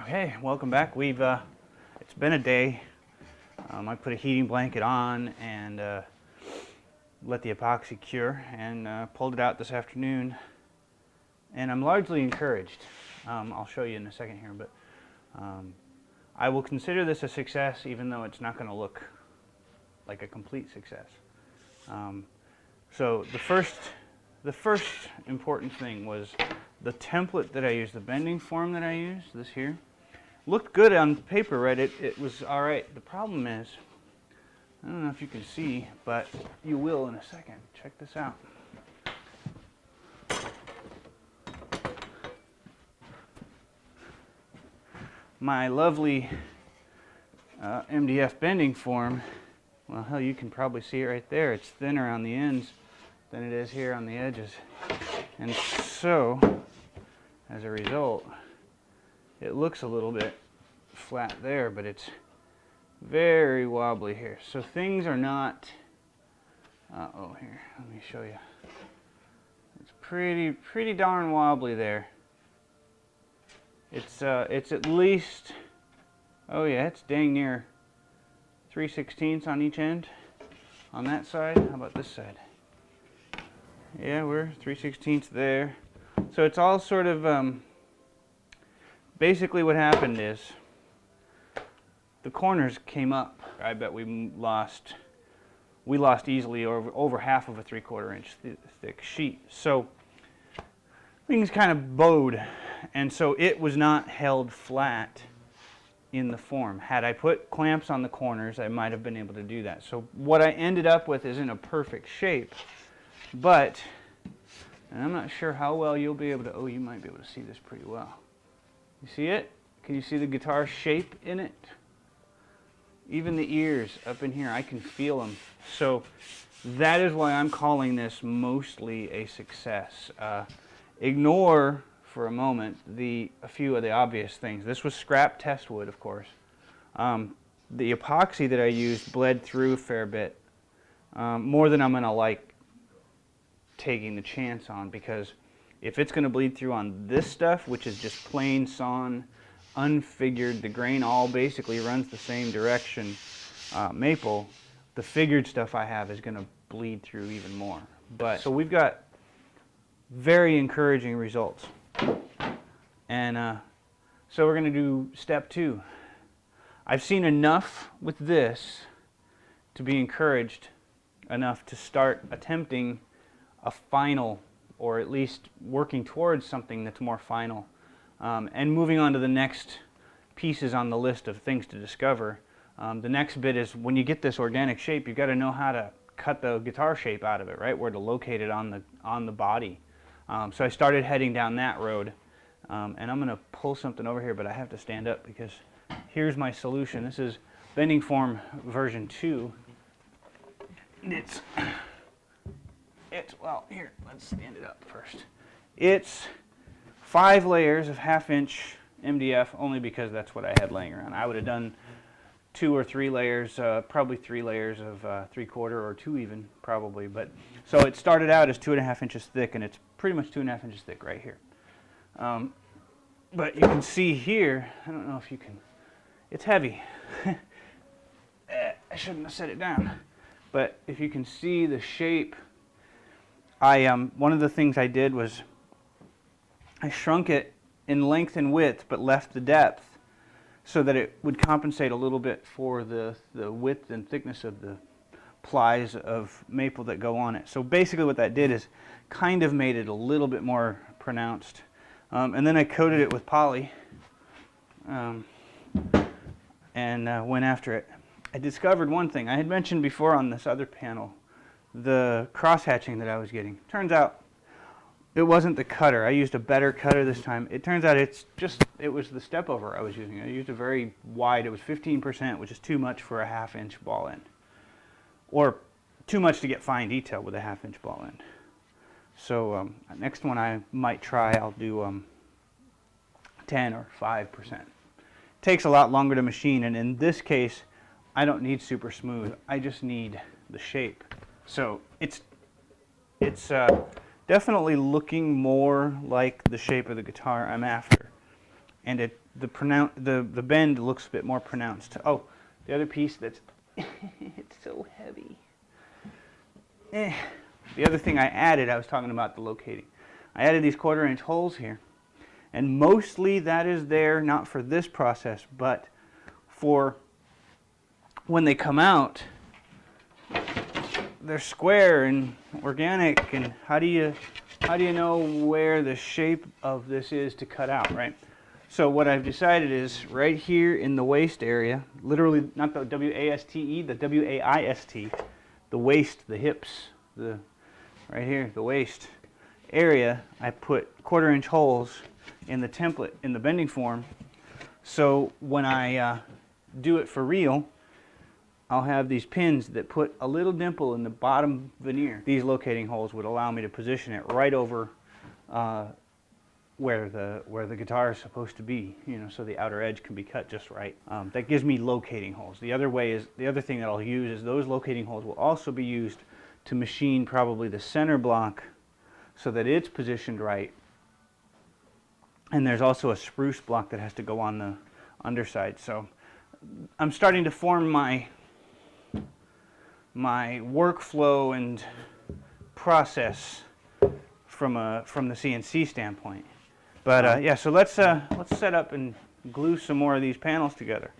Okay, welcome back. It's been a day. I put a heating blanket on and let the epoxy cure and pulled it out this afternoon. And I'm largely encouraged. I'll show you in a second here, but I will consider this a success even though it's not going to look like a complete success. So the first important thing was the template that I used, the bending form that I used, this here, looked good on paper, right? It was all right. The problem is, I don't know if you can see, but you will in a second. Check this out. My lovely MDF bending form, well, hell, you can probably see it right there. It's thinner on the ends than it is here on the edges. And so, as a result, it looks a little bit flat there, but it's very wobbly here. So things are not, oh, here, let me show you. It's pretty darn wobbly there. It's at least, oh yeah, it's dang near 3/16 on each end on that side. How about this side? Yeah, we're 3/16 there. So it's all sort of, basically what happened is the corners came up. I bet we lost easily over half of a 3/4 inch thick sheet. So things kind of bowed, and so it was not held flat in the form. Had I put clamps on the corners, I might have been able to do that. So what I ended up with isn't a perfect shape, but, and I'm not sure how well you'll be able to, oh, you might be able to see this pretty well. You see it? Can you see the guitar shape in it? Even the ears up in here, I can feel them. So that is why I'm calling this mostly a success. Ignore for a moment a few of the obvious things. This was scrap test wood, of course. The epoxy that I used bled through a fair bit, more than I'm going to like taking the chance on, because if it's going to bleed through on this stuff, which is just plain sawn, unfigured, the grain all basically runs the same direction, maple, the figured stuff I have is going to bleed through even more. But so we've got very encouraging results. And so we're going to do step 2. I've seen enough with this to be encouraged enough to start attempting a final, or at least working towards something that's more final, and moving on to the next pieces on the list of things to discover. The next bit is, when you get this organic shape, you've got to know how to cut the guitar shape out of it, right? Where to locate it on the body. So I started heading down that road, and I'm going to pull something over here, but I have to stand up because here's my solution. This is bending form version 2. Well, here, let's stand it up first. It's 5 layers of 1/2 inch MDF, only because that's what I had laying around. I would have done 2 or 3 layers, probably 3 layers of 3/4 or 2 even, probably. But so it started out as 2.5 inches thick, and it's pretty much 2.5 inches thick right here. But you can see here, I don't know if you can, it's heavy. I shouldn't have set it down. But if you can see the shape, one of the things I did was I shrunk it in length and width, but left the depth so that it would compensate a little bit for the width and thickness of the plies of maple that go on it. So basically what that did is kind of made it a little bit more pronounced. And then I coated it with poly and went after it. I discovered one thing. I had mentioned before on this other panel the cross-hatching that I was getting. Turns out it wasn't the cutter. I used a better cutter this time. It turns out it was the step over I was using. I used a very wide, it was 15%, which is too much for a 1/2 inch ball end. Or too much to get fine detail with a 1/2 inch ball end. So next one I might try, I'll do 10 or 5%. Takes a lot longer to machine, and in this case, I don't need super smooth. I just need the shape. So it's definitely looking more like the shape of the guitar I'm after. And the bend looks a bit more pronounced. Oh, the other piece that's it's so heavy. The other thing I added, I was talking about the locating. I added these 1/4 inch holes here, and mostly that is there not for this process, but for when they come out. They're square and organic, and how do you know where the shape of this is to cut out, right? So what I've decided is right here in the waist area, literally not the W-A-S-T-E, the W-A-I-S-T, the waist, the hips, right here, the waist area, I put 1/4 inch holes in the template, in the bending form, so when I do it for real, I'll have these pins that put a little dimple in the bottom veneer. These locating holes would allow me to position it right over where the guitar is supposed to be, you know, so the outer edge can be cut just right. That gives me locating holes. The other thing that I'll use is those locating holes will also be used to machine probably the center block so that it's positioned right. And there's also a spruce block that has to go on the underside. So I'm starting to form my workflow and process from the CNC standpoint. But yeah, so let's set up and glue some more of these panels together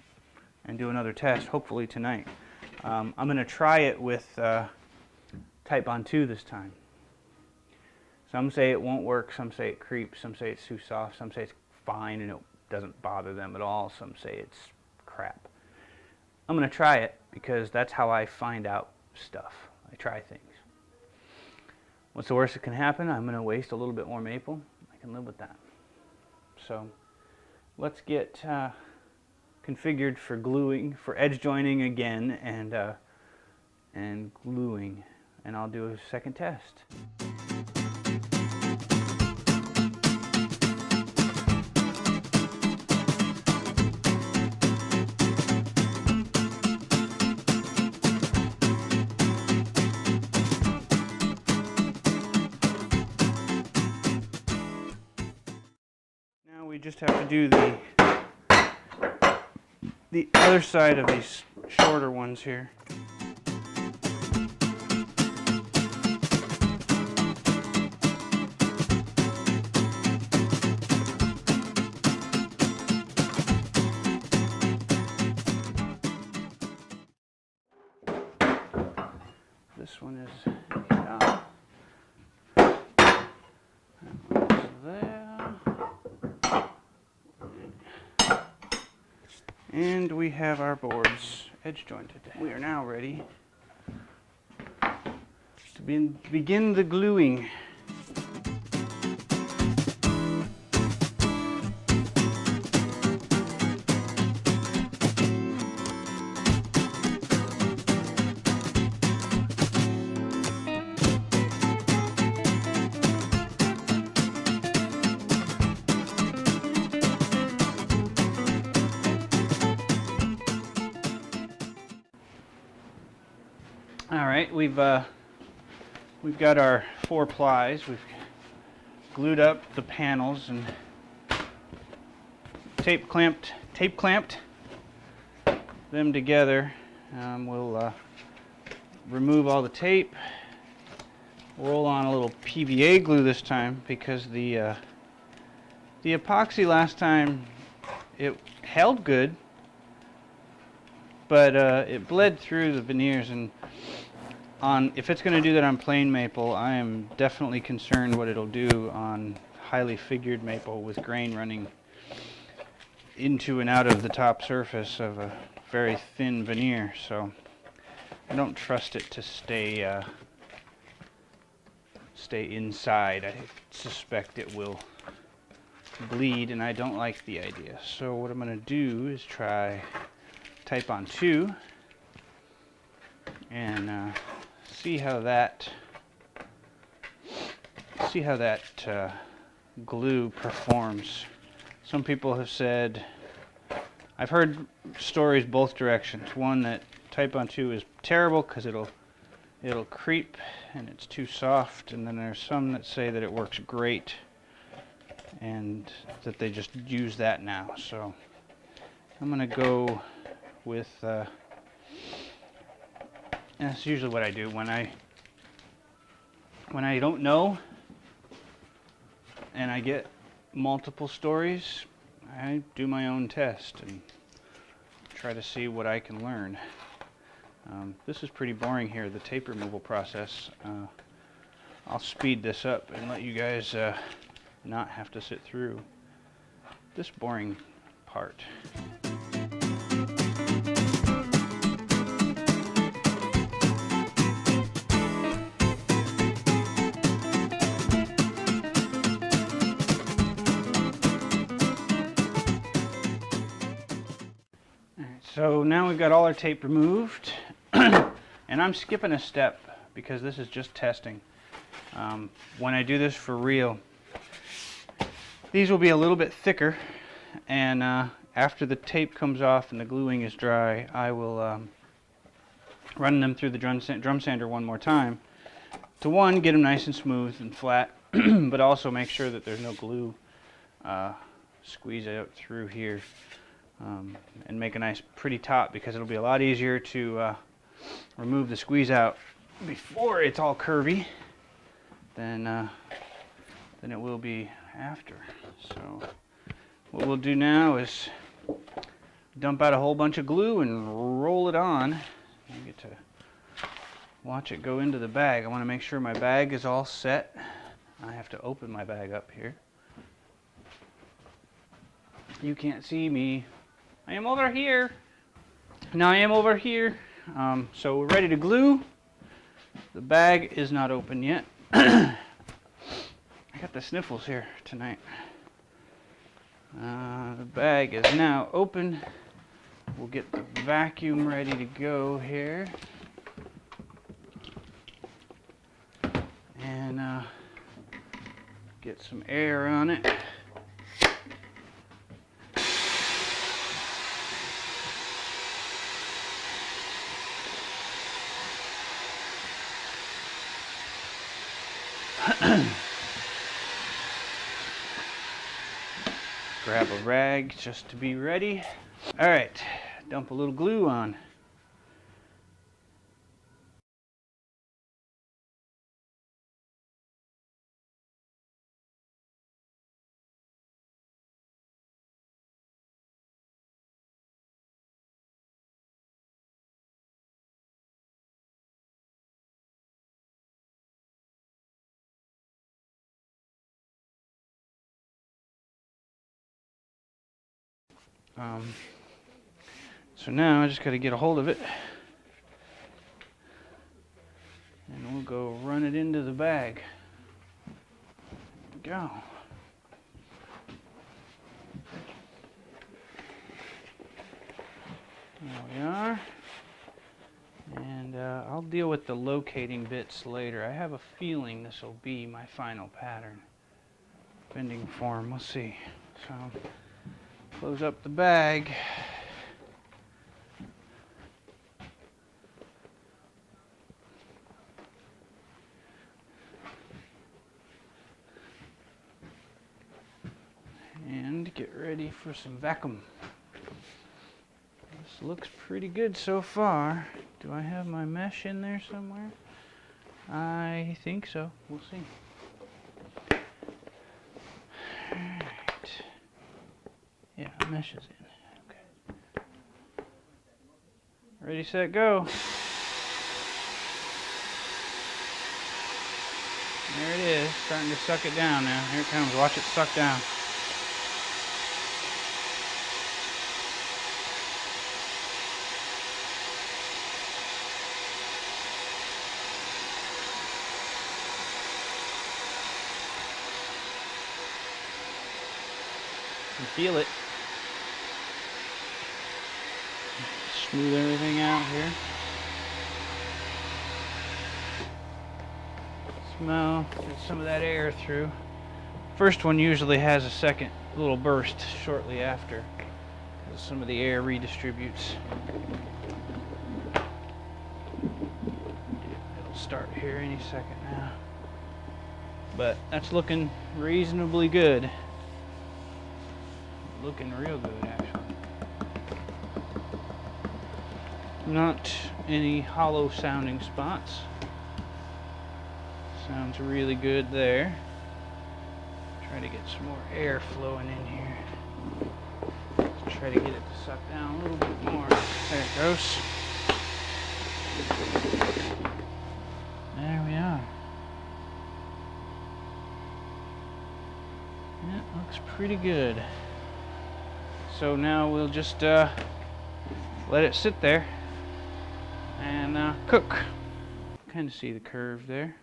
and do another test, hopefully tonight. I'm going to try it with Type-On 2 this time. Some say it won't work, some say it creeps, some say it's too soft, some say it's fine and it doesn't bother them at all, some say it's crap. I'm going to try it because that's how I find out stuff. I try things. What's the worst that can happen? I'm going to waste a little bit more maple. I can live with that. So let's get configured for gluing, for edge joining again, and gluing. And I'll do a second test. We just have to do the other side of these shorter ones here. This one is there. And we have our boards edge jointed. We are now ready to begin the gluing. All right, we've got our 4 plies. We've glued up the panels and tape clamped them together. We'll remove all the tape, roll on a little PVA glue this time because the epoxy last time, it held good, but it bled through the veneers, and if it's going to do that on plain maple, I am definitely concerned what it'll do on highly figured maple with grain running into and out of the top surface of a very thin veneer. So I don't trust it to stay inside. I suspect it will bleed, and I don't like the idea. So what I'm going to do is try Type-On 2 and see how that glue performs. Some people have said, I've heard stories both directions. One, that Type-On 2 is terrible because it'll creep and it's too soft, and then there's some that say that it works great and that they just use that now. So I'm gonna go with, and that's usually what I do when I don't know and I get multiple stories. I do my own test and try to see what I can learn. This is pretty boring here, the tape removal process. I'll speed this up and let you guys not have to sit through this boring part. So now we've got all our tape removed, and I'm skipping a step because this is just testing. When I do this for real, these will be a little bit thicker, and after the tape comes off and the gluing is dry, I will run them through the drum sander one more time to, one, get them nice and smooth and flat, but also make sure that there's no glue squeeze out through here. And make a nice pretty top, because it'll be a lot easier to remove the squeeze out before it's all curvy than it will be after. So what we'll do now is dump out a whole bunch of glue and roll it on. You get to watch it go into the bag. I want to make sure my bag is all set. I have to open my bag up here. You can't see me. I am over here. Now I am over here. So we're ready to glue. The bag is not open yet. I got the sniffles here tonight. The bag is now open. We'll get the vacuum ready to go here. And get some air on it. Grab a rag just to be ready. All right, dump a little glue on. So now I just got to get a hold of it, and we'll go run it into the bag. There we go. There we are. And I'll deal with the locating bits later. I have a feeling this will be my final pattern. Bending form, we'll see. So close up the bag. And get ready for some vacuum. This looks pretty good so far. Do I have my mesh in there somewhere? I think so. We'll see. Alright. Yeah, mesh is in. Okay. Ready, set, go. There it is. Starting to suck it down now. Here it comes. Watch it suck down. You feel it. Smooth everything out here. Smell, get some of that air through. First one usually has a second little burst shortly after, as some of the air redistributes. It'll start here any second now. But that's looking reasonably good. looking real good, actually. Not any hollow sounding spots. Sounds really good there. Try to get some more air flowing in here. Let's try to get it to suck down a little bit more. There it goes. There we are. Yeah, looks pretty good. So now we'll just let it sit there and cook. Kind of see the curve there.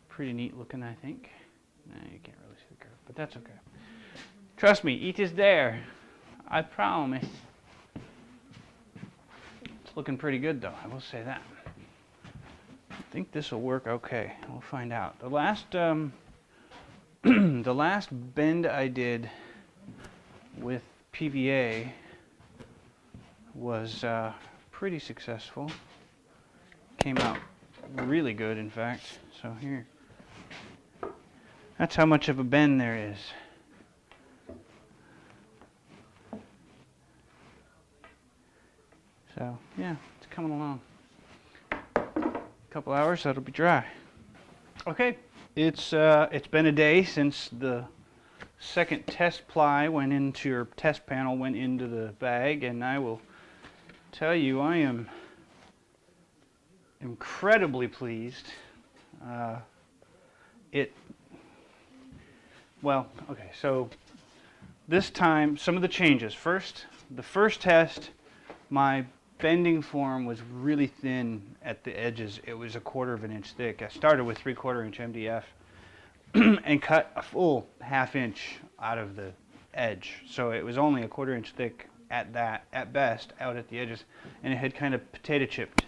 Pretty neat looking, I think. Nah, you can't really see the curve, but that's okay. Trust me, it is there. I promise. It's looking pretty good though, I will say that. I think this will work okay. We'll find out. The last the last bend I did with PVA was pretty successful. Came out really good, in fact. So here, that's how much of a bend there is. So yeah, it's coming along. A couple hours, that'll be dry. Okay, it's been a day since the second test ply went into, or test panel went into the bag, and I will tell you I am incredibly pleased. Well, okay, so this time some of the changes. First, the first test, my bending form was really thin at the edges. It was 1/4 of an inch thick. I started with 3/4 inch MDF and cut a full 1/2 inch out of the edge. So it was only 1/4 inch thick at best, out at the edges, and it had kind of potato chipped.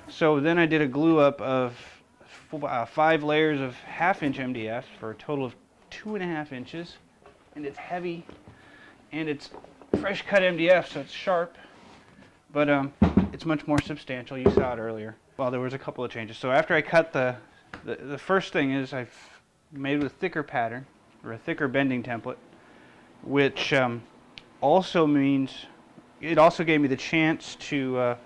So then I did a glue up of 5 layers of 1/2 inch MDF for a total of 2.5 inches, and it's heavy, and it's fresh cut MDF, so it's sharp, but it's much more substantial. You saw it earlier. Well, there was a couple of changes. So after I cut the first thing is I've made with thicker pattern, or a thicker bending template, which also means it also gave me the chance to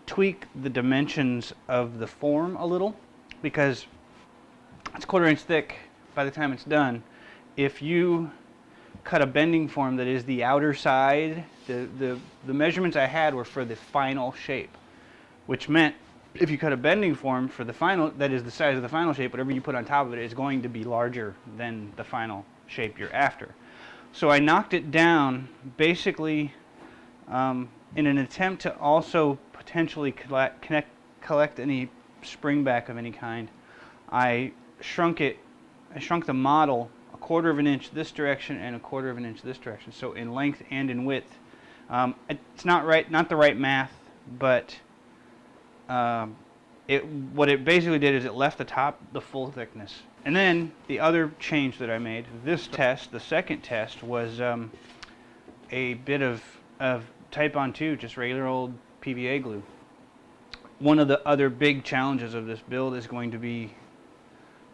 tweak the dimensions of the form a little, because it's 1/4 inch thick by the time it's done. If you cut a bending form that is the outer side, the measurements I had were for the final shape, which meant if you cut a bending form for the final, that is the size of the final shape, whatever you put on top of it is going to be larger than the final shape you're after. So I knocked it down basically in an attempt to also potentially collect any springback of any kind. I shrunk the model 1/4 of an inch this direction and 1/4 of an inch this direction, so in length and in width. It's not the right math, but what it basically did is it left the top the full thickness. And then the other change that I made, this test, the second test, was a bit of Type On 2, just regular old PVA glue. One of the other big challenges of this build is going to be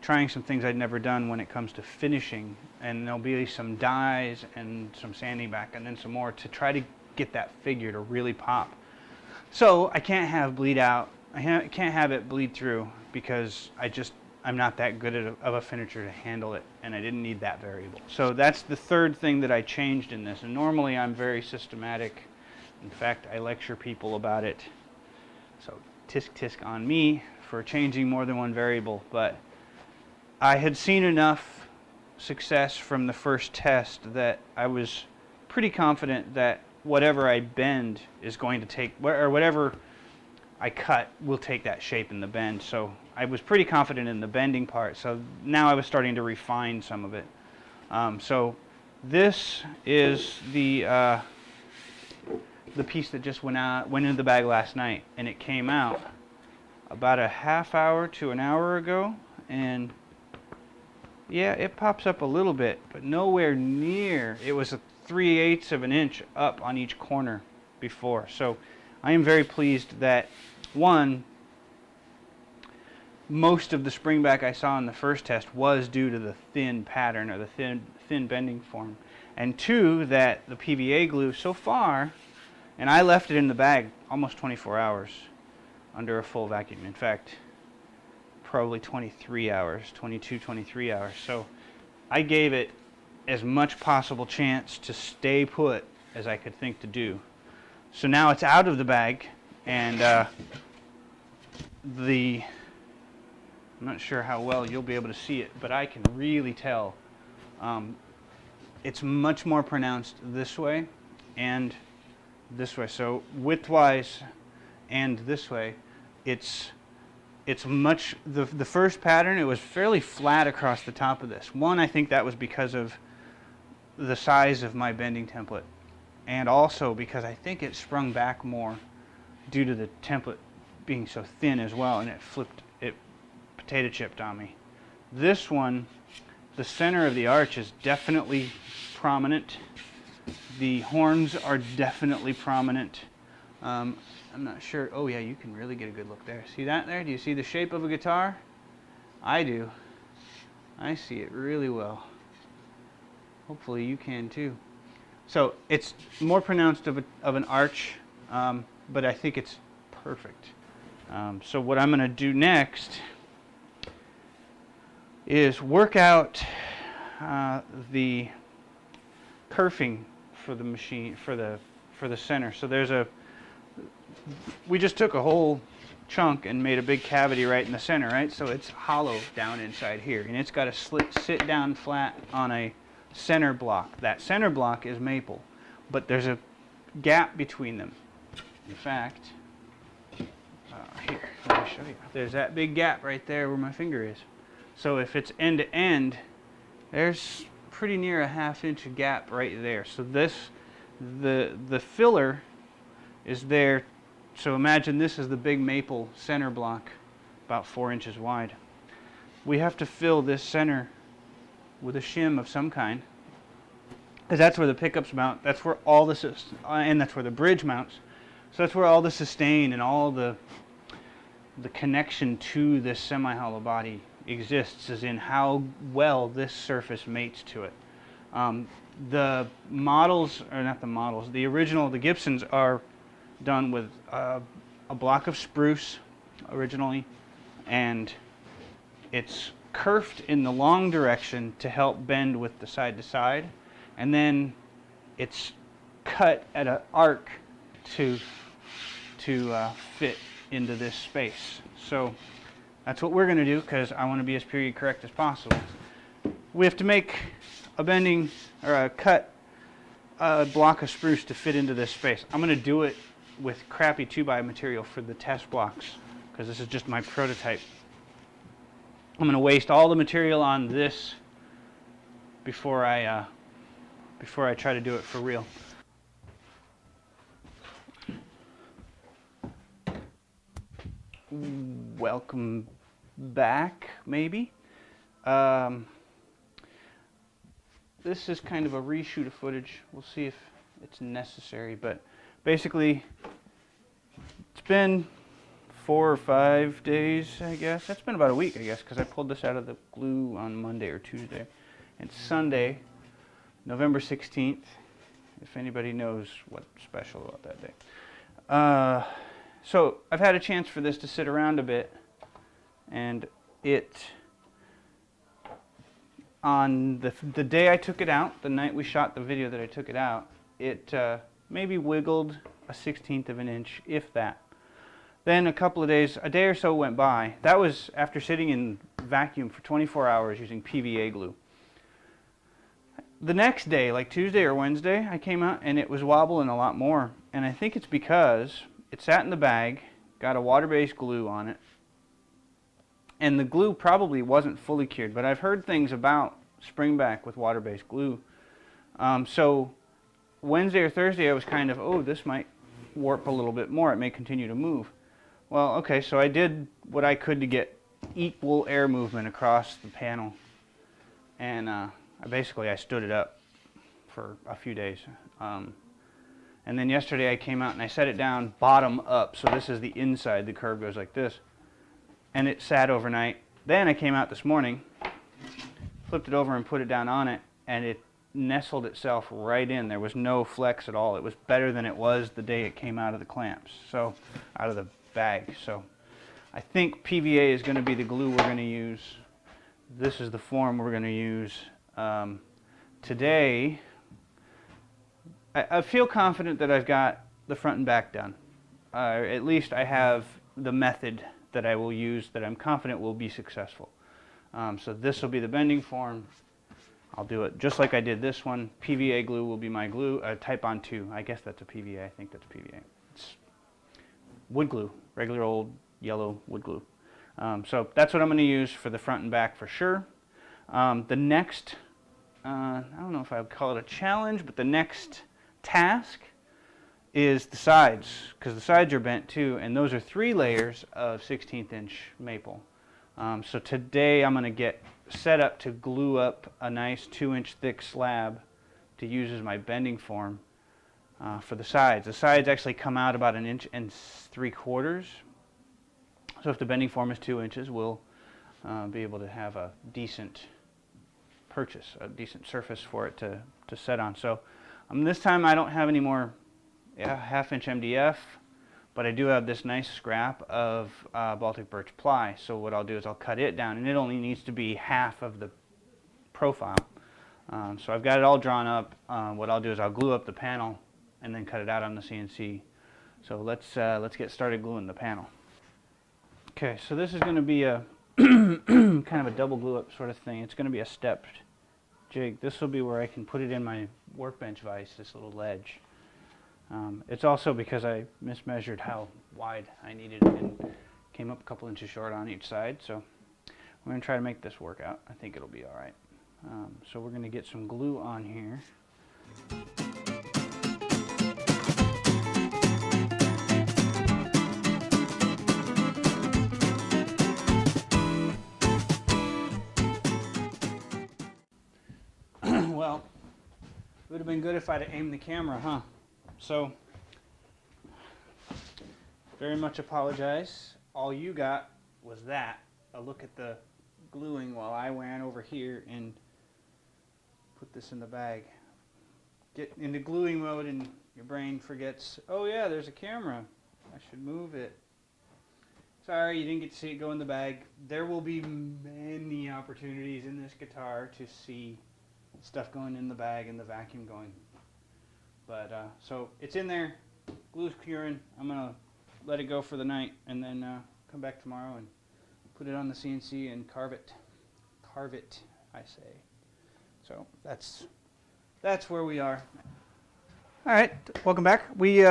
trying some things I'd never done when it comes to finishing, and there'll be some dyes and some sanding back and then some more to try to get that figure to really pop. So I can't have bleed out, I can't have it bleed through, because I'm not that good of a finisher to handle it, and I didn't need that variable. So that's the third thing that I changed in this, and normally I'm very systematic. In fact, I lecture people about it, so tisk tisk on me for changing more than one variable, but I had seen enough success from the first test that I was pretty confident that whatever I bend is going to take, or whatever I cut will take that shape in the bend. So I was pretty confident in the bending part, so now I was starting to refine some of it. So this is the piece that just went into the bag last night, and it came out about a half hour to an hour ago, and yeah, it pops up a little bit, but nowhere near. It was a 3/8 of an inch up on each corner before. So I am very pleased that, one, most of the springback I saw in the first test was due to the thin pattern, or the thin bending form. and 2, that the PVA glue so far, and I left it in the bag almost 24 hours under a full vacuum. In fact, probably 23 hours, 22, 23 hours. So I gave it as much possible chance to stay put as I could think to do. So now it's out of the bag, and I'm not sure how well you'll be able to see it, but I can really tell it's much more pronounced this way and this way. So widthwise and this way, it's much, the first pattern, it was fairly flat across the top of this. One, I think that was because of the size of my bending template, and also because I think it sprung back more due to the template being so thin as well, and it potato chipped on me. This one, the center of the arch is definitely prominent. The horns are definitely prominent. I'm not sure. Oh yeah, you can really get a good look there. See that there? Do you see the shape of a guitar? I do. I see it really well. Hopefully you can too. So it's more pronounced of an arch, but I think it's perfect. So what I'm going to do next is work out the kerfing for the machine, for the center. So we just took a whole chunk and made a big cavity right in the center, right? So it's hollow down inside here, and it's got to sit down flat on a center block. That center block is maple, but there's a gap between them. In fact, here, let me show you. There's that big gap right there where my finger is. So if it's end to end, there's pretty near a ½ inch gap right there. So the filler is there. So imagine this is the big maple center block, about 4 inches wide. We have to fill this center with a shim of some kind, because that's where the pickups mount. That's where all this is, and that's where the bridge mounts. So that's where all the sustain and all the connection to this semi-hollow body exists, is in how well this surface mates to it. The models, or not the models, the original, the Gibsons are done with a block of spruce originally, and it's kerfed in the long direction to help bend with the side to side, and then it's cut at an arc to fit into this space. So that's what we're going to do, because I want to be as period correct as possible. We have to make a bending, or cut a block of spruce to fit into this space. I'm going to do it with crappy 2x material for the test blocks, because this is just my prototype. I'm going to waste all the material on this before I try to do it for real. Welcome back, maybe. This is kind of a reshoot of footage. We'll see if it's necessary, but basically it's been 4 or 5 days, I guess. That's been about a week, I guess, because I pulled this out of the glue on Monday or Tuesday. It's Sunday, November 16th, if anybody knows what's special about that day. So I've had a chance for this to sit around a bit, and on the day I took it out, the night we shot the video that I took it out, it maybe wiggled a 1/16 of an inch, if that. Then a couple of days, a day or so went by. That was after sitting in vacuum for 24 hours using PVA glue. The next day, like Tuesday or Wednesday, I came out and it was wobbling a lot more. And I think it's because it sat in the bag, got a water-based glue on it, and the glue probably wasn't fully cured, but I've heard things about springback with water-based glue. So Wednesday or Thursday I was kind of, oh, this might warp a little bit more, it may continue to move. Well, okay, so I did what I could to get equal air movement across the panel, and I stood it up for a few days. And then yesterday I came out and I set it down bottom up, so this is the inside, the curve goes like this, and it sat overnight. Then I came out this morning, flipped it over and put it down on it, and nestled itself right in. There was no flex at all. It was better than it was the day it came out of the clamps, so out of the bag. So I think PVA is going to be the glue we're going to use. This is the form we're going to use. Today, I feel confident that I've got the front and back done. At least I have the method that I will use that I'm confident will be successful. So this will be the bending form. I'll do it just like I did this one. PVA glue will be my glue. Type on 2. I guess that's a PVA. I think that's PVA. It's wood glue, regular old yellow wood glue. So that's what I'm going to use for the front and back for sure. The next, I don't know if I would call it a challenge, but the next task is the sides, because the sides are bent too, and those are 3 layers of 16th inch maple. So today I'm going to get set up to glue up a nice 2-inch thick slab to use as my bending form for the sides. The sides actually come out about 1 3/4 inches. So if the bending form is 2 inches, we'll be able to have a decent purchase, a decent surface for it to set on. So this time I don't have any more 1/2 inch MDF, but I do have this nice scrap of Baltic birch ply. So what I'll do is I'll cut it down, and it only needs to be half of the profile. So I've got it all drawn up. What I'll do is I'll glue up the panel and then cut it out on the CNC. So let's get started gluing the panel. Okay, so this is going to be a kind of a double glue up sort of thing. It's going to be a stepped jig. This will be where I can put it in my workbench vise, this little ledge. It's also because I mismeasured how wide I needed it and came up a couple inches short on each side. So we're going to try to make this work out. I think it'll be all right. So we're going to get some glue on here. Well, it would have been good if I'd have aimed the camera, huh? So, very much apologize. All you got was that, a look at the gluing while I ran over here and put this in the bag. Get into gluing mode and your brain forgets, oh yeah, there's a camera. I should move it. Sorry, you didn't get to see it go in the bag. There will be many opportunities in this guitar to see stuff going in the bag and the vacuum going. But so it's in there, glue's curing. I'm gonna let it go for the night and then come back tomorrow and put it on the CNC and carve it, I say. So that's where we are. All right, welcome back. We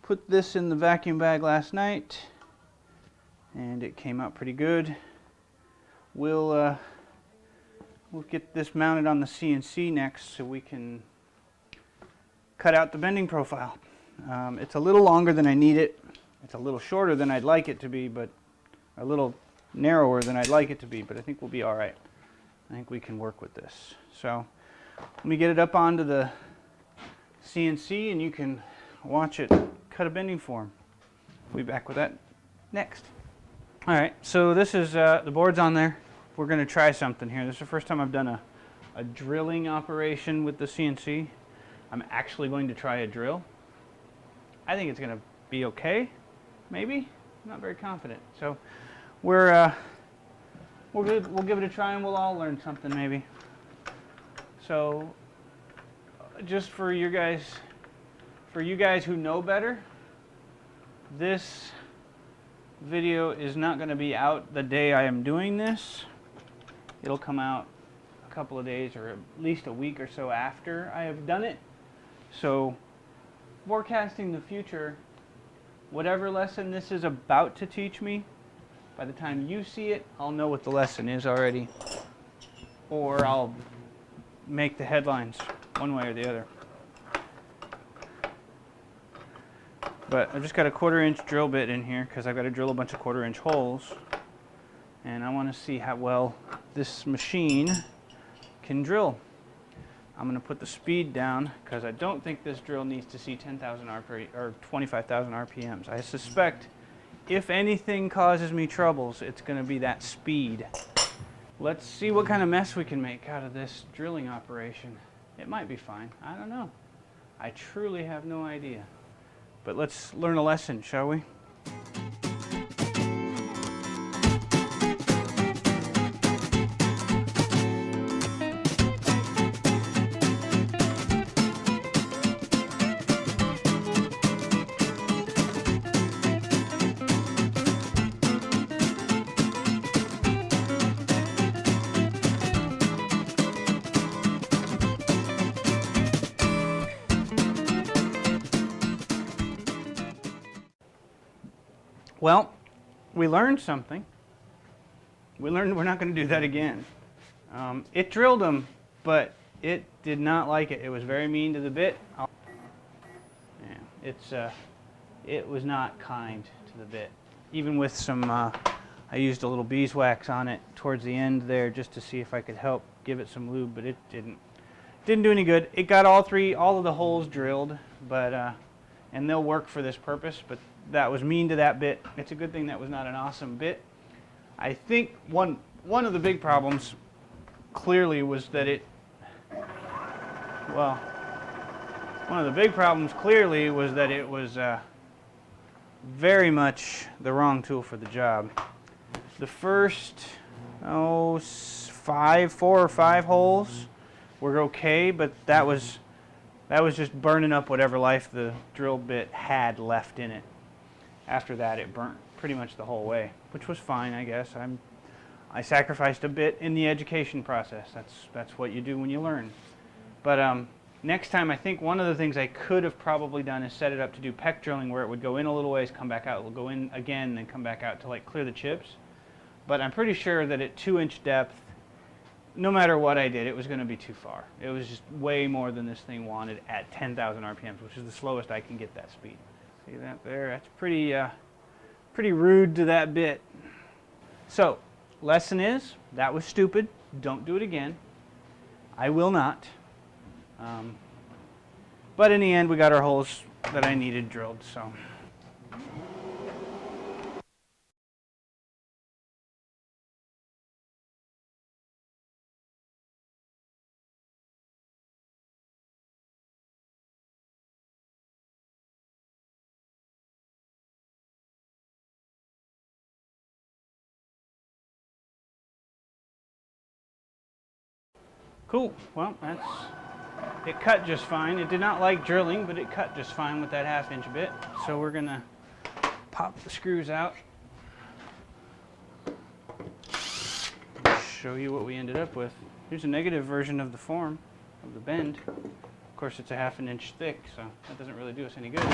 put this in the vacuum bag last night and it came out pretty good. We'll get this mounted on the CNC next so we can cut out the bending profile. It's a little longer than I need it. It's a little shorter than I'd like it to be, but a little narrower than I'd like it to be, but I think we'll be all right. I think we can work with this. So let me get it up onto the CNC and you can watch it cut a bending form. We'll be back with that next. All right, so this is the board's on there. We're going to try something here. This is the first time I've done a drilling operation with the CNC. I'm actually going to try a drill. I think it's going to be okay, maybe. I'm not very confident. So we'll give it a try and we'll all learn something maybe. So just for you guys who know better, this video is not going to be out the day I am doing this. It'll come out a couple of days or at least a week or so after I have done it. So forecasting the future, whatever lesson this is about to teach me, by the time you see it, I'll know what the lesson is already. Or I'll make the headlines one way or the other. But I've just got a 1/4 inch drill bit in here because I've got to drill a bunch of 1/4 inch holes. And I want to see how well this machine can drill. I'm going to put the speed down because I don't think this drill needs to see 10,000 RPM or 25,000 RPMs. I suspect if anything causes me troubles, it's going to be that speed. Let's see what kind of mess we can make out of this drilling operation. It might be fine. I don't know. I truly have no idea. But let's learn a lesson, shall we? Well, we learned something. We learned we're not going to do that again. It drilled them, but it did not like it. It was very mean to the bit. Yeah, it was not kind to the bit. Even with some, I used a little beeswax on it towards the end there just to see if I could help give it some lube, but it didn't do any good. It got all of the holes drilled, but and they'll work for this purpose, but that was mean to that bit. It's a good thing that was not an awesome bit. I think one of the big problems clearly was that it was very much the wrong tool for the job. The first 4 or 5 holes were okay, but that was just burning up whatever life the drill bit had left in it. After that, it burnt pretty much the whole way, which was fine, I guess. I sacrificed a bit in the education process. That's what you do when you learn. But next time, I think one of the things I could have probably done is set it up to do peck drilling, where it would go in a little ways, come back out, it will go in again, then come back out to like clear the chips. But I'm pretty sure that at 2-inch depth, no matter what I did, it was going to be too far. It was just way more than this thing wanted at 10,000 RPMs, which is the slowest I can get that speed. See that there? That's pretty rude to that bit. So, lesson is, that was stupid. Don't do it again. I will not. But in the end, we got our holes that I needed drilled, so. Cool. Well, it cut just fine. It did not like drilling, but it cut just fine with that 1/2-inch bit. So we're gonna pop the screws out. Show you what we ended up with. Here's a negative version of the form of the bend. Of course, it's a 1/2 inch thick, so that doesn't really do us any good.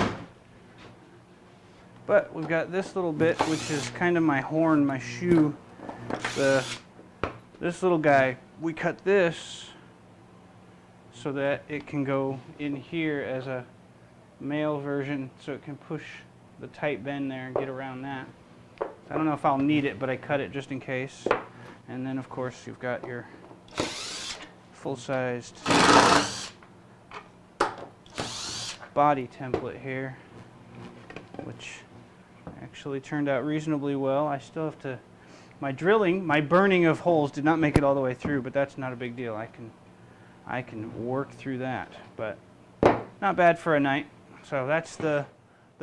But we've got this little bit, which is kind of my horn, my shoe. This little guy, we cut this so that it can go in here as a male version, so it can push the tight bend there and get around that. I don't know if I'll need it, but I cut it just in case. And then, of course, you've got your full-sized body template here, which actually turned out reasonably well. I still have to, my burning of holes did not make it all the way through, but that's not a big deal. I can work through that, but not bad for a night. So that's the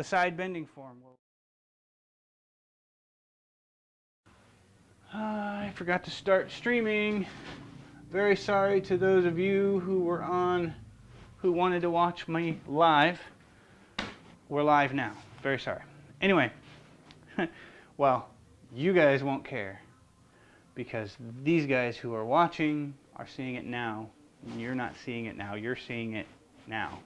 side bending form. I forgot to start streaming. Very sorry to those of you who wanted to watch me live. We're live now. Very sorry. Anyway, well, you guys won't care because these guys who are watching are seeing it now. You're not seeing it now. You're seeing it now.